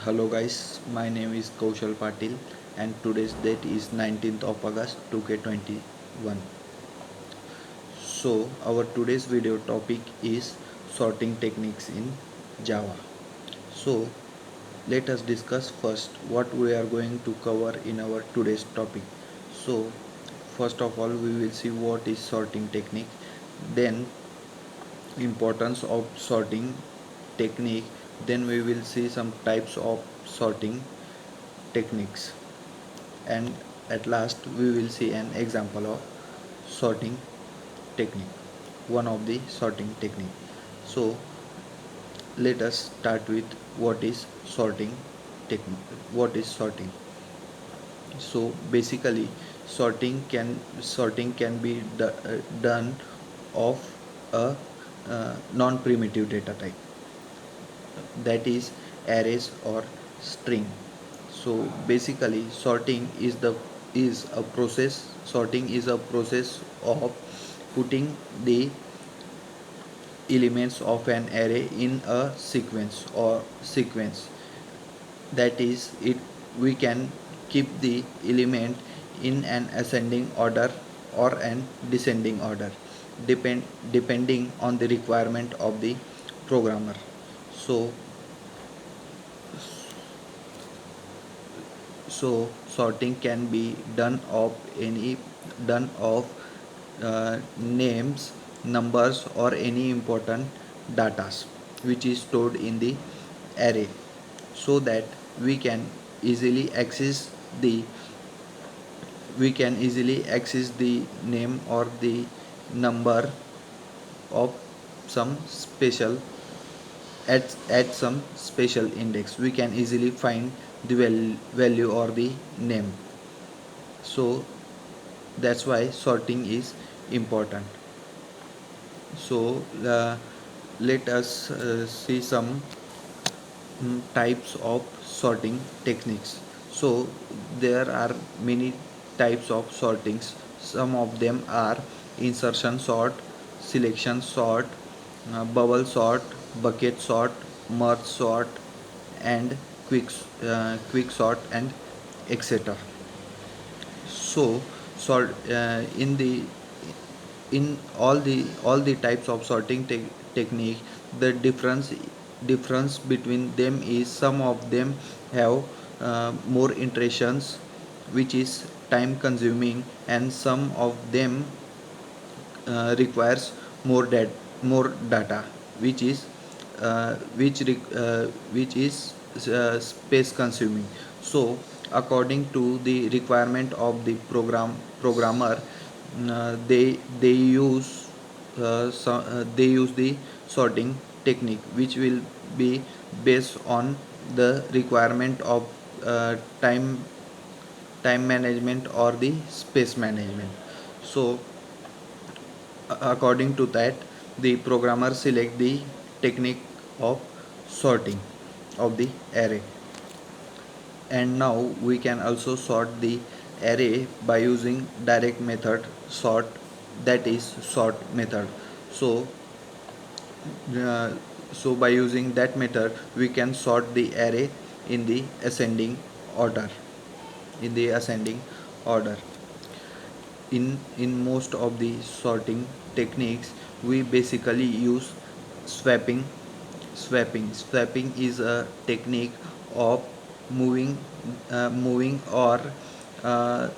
Hello guys, my name is Kaushal Patil and today's date is 19th of August 2021. So our today's video topic is sorting techniques in Java. So let us discuss first what we are going to cover in our today's topic. So first of all we will see what is sorting technique, then importance of sorting technique, then we will see some types of sorting techniques, and at last we will see an example of sorting technique, one of the sorting technique. So let us start with what is sorting technique. What is sorting? So basically sorting can be done of a non-primitive data type, that is arrays or string. So basically sorting is a process of putting the elements of an array in a sequence, that is it we can keep the element in an ascending order or an descending order, depending on the requirement of the programmer. So so sorting can be done of names, numbers, or any important data which is stored in the array, so that we can easily access the name or the number of some special at some special index. We can easily find the value or the name. So that's why sorting is important. So let us see some types of sorting techniques. So there are many types of sortings. Some of them are insertion sort, selection sort, bubble sort, bucket sort, merge sort, and quick sort, and etc. So sort in all the types of sorting technique, the difference between them is some of them have more iterations, which is time consuming, and some of them requires more data, which is which is space consuming. So according to the requirement of the programmer, they use the sorting technique, which will be based on the requirement of time management or the space management. So according to that, the programmer select the technique of sorting of the array. And now we can also sort the array by using direct method sort, that is sort method. So uh, by using that method we can sort the array in the order ascending order. In most of the sorting techniques we basically use swapping. Swapping is a technique of moving moving uh,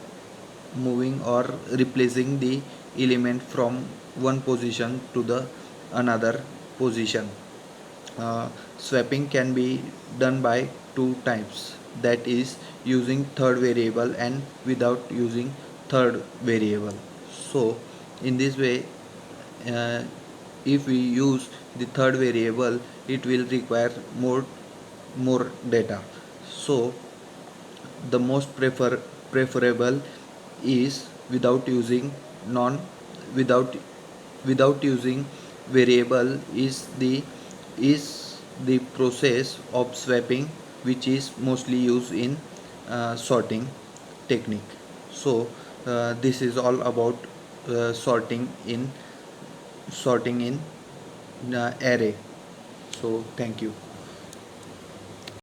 or replacing the element from one position to the another position. Swapping can be done by two types, that is using third variable and without using third variable. So in this way, uh, if we use the third variable, it will require more data. So the most preferable is non without without using variable is the process of swapping, which is mostly used in sorting technique. So this is all about sorting in array. So thank you.